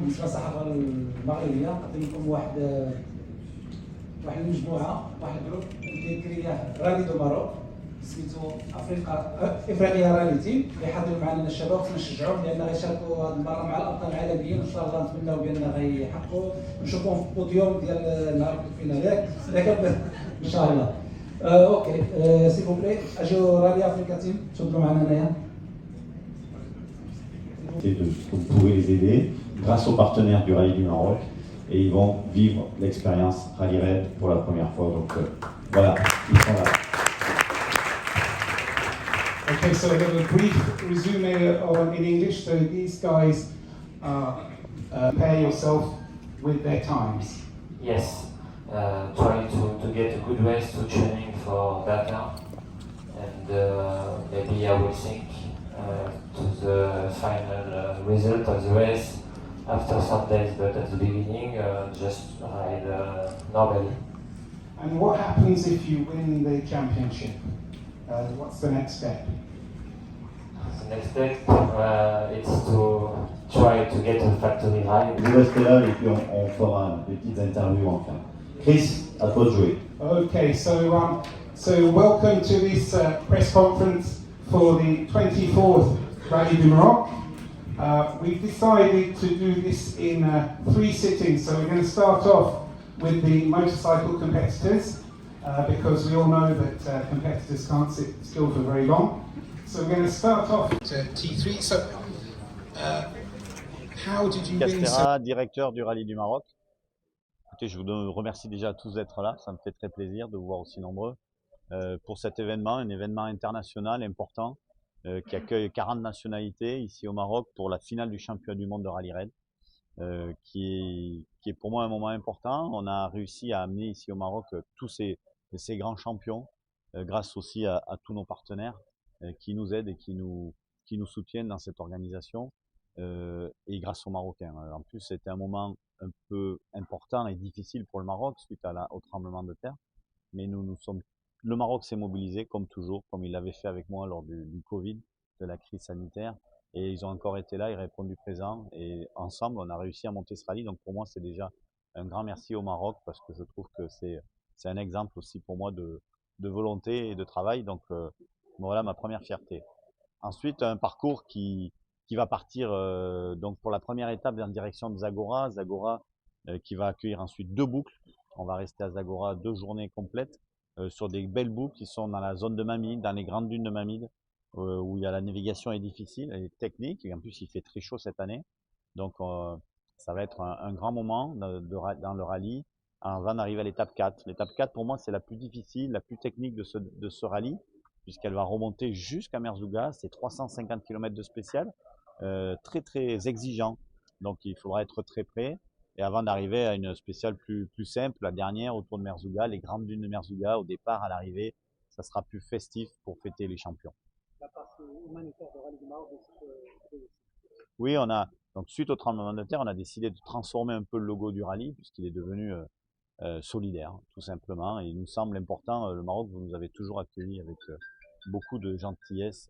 بالنسبه للصحافه المغربيه نقدم لكم واحد المجموعه، واحد الجروب اللي كيكرياه رالي دو ماروك سميتو افريقيا رالي تيم، اللي حاضرين معنا الشباب خصنا نشجعوهم لان غيشاركوا هذه المره مع الابطال العالميين، وان شاء الله نتمناو بان غيحققوا نشوفوهم في البوديوم ديال النهار الفينال ياك ان شاء الله. اوكي سي فو بلي اجيو رالي افريقيا تيم تفضلوا معنا هنايا. Vous pouvez les aider grâce aux partenaires du Rallye du Maroc et ils vont vivre l'expérience Rallye Raid pour la première fois. Donc voilà, ils sont là. Okay, so a little brief resume in English. So these guys pair yourself with their times. Yes, trying to get a good race to training for Dakar, and maybe I will think to the final result of the race after some days, but at the beginning just ride normally. And what happens if you win the championship? What's the next step? The next step is to try to get a factory ride. Vous restez là et puis on fera des petites interviews enfin. Chris, à toi de jouer. Okay, so welcome to this press conference for the 24th Rallye du Maroc. We've decided to do this in 3 sittings, so we're going to start off with the motorcycle competitors because we all know that competitors can't sit still for very long. So we're going to start off at T3. So how did you win? Castera, directeur du Rallye du Maroc. Écoutez, je vous remercie déjà à tous d'être là, ça me fait très plaisir de vous voir aussi nombreux pour cet événement, un événement international important qui accueille 40 nationalités ici au Maroc pour la finale du championnat du monde de Rallye Raid, qui est pour moi un moment important. On a réussi à amener ici au Maroc tous ces grands champions, grâce aussi à tous nos partenaires qui nous aident et qui nous soutiennent dans cette organisation, et grâce aux Marocains. En plus, c'était un moment un peu important et difficile pour le Maroc suite au tremblement de terre, mais le Maroc s'est mobilisé comme toujours, comme il l'avait fait avec moi lors du Covid, de la crise sanitaire, et ils ont encore été là, ils ont répondu présent, et ensemble on a réussi à monter ce rallye. Donc pour moi c'est déjà un grand merci au Maroc, parce que je trouve que c'est un exemple aussi pour moi de volonté et de travail. Donc voilà ma première fierté. Ensuite un parcours qui va partir donc pour la première étape en direction de Zagora, qui va accueillir ensuite 2 boucles. On va rester à Zagora 2 journées complètes sur des belles boucles qui sont dans la zone de Mamide, dans les grandes dunes de Mamide, où la navigation est difficile, elle est technique, et en plus il fait très chaud cette année. Donc ça va être un grand moment dans le rallye avant d'arriver à l'étape 4. L'étape 4 pour moi c'est la plus difficile, la plus technique de ce rallye, puisqu'elle va remonter jusqu'à Merzouga. C'est 350 km de spécial, très très exigeant, donc il faudra être très prêt. Et avant d'arriver à une spéciale plus simple, la dernière autour de Merzouga, les grandes dunes de Merzouga, au départ, à l'arrivée, ça sera plus festif pour fêter les champions. La partie humanitaire de Rallye du Maroc. Oui, donc suite au tremblement de terre, on a décidé de transformer un peu le logo du rallye, puisqu'il est devenu solidaire, tout simplement. Et il nous semble important, le Maroc, vous nous avez toujours accueillis avec beaucoup de gentillesse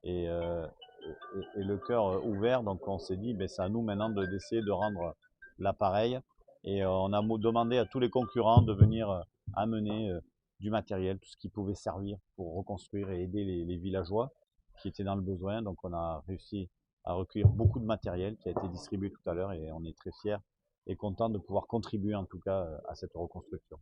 et le cœur ouvert. Donc on s'est dit, c'est à nous maintenant d'essayer de rendre l'appareil, et on a demandé à tous les concurrents de venir amener du matériel, tout ce qui pouvait servir pour reconstruire et aider les villageois qui étaient dans le besoin. Donc on a réussi à recueillir beaucoup de matériel qui a été distribué tout à l'heure, et on est très fiers et contents de pouvoir contribuer en tout cas à cette reconstruction.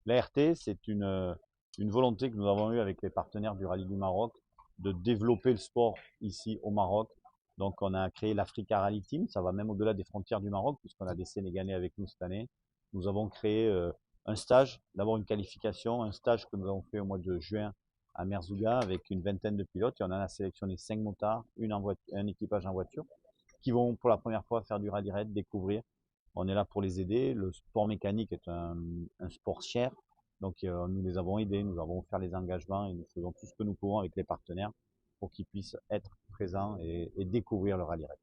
L'ART, c'est une volonté que nous avons eue avec les partenaires du Rallye du Maroc de développer le sport ici au Maroc. Donc on a créé l'Africa Rallye Team, ça va même au-delà des frontières du Maroc, puisqu'on a des Sénégalais avec nous cette année. Nous avons créé un stage, d'abord une qualification, un stage que nous avons fait au mois de juin à Merzouga avec une vingtaine de pilotes, et on en a sélectionné 5 motards, un équipage en voiture, qui vont pour la première fois faire du rallye raid, découvrir. On est là pour les aider. Le sport mécanique est un sport cher, donc nous les avons aidés, nous avons fait les engagements, et nous faisons tout ce que nous pouvons avec les partenaires pour qu'ils puissent être présents et découvrir le rallye raid.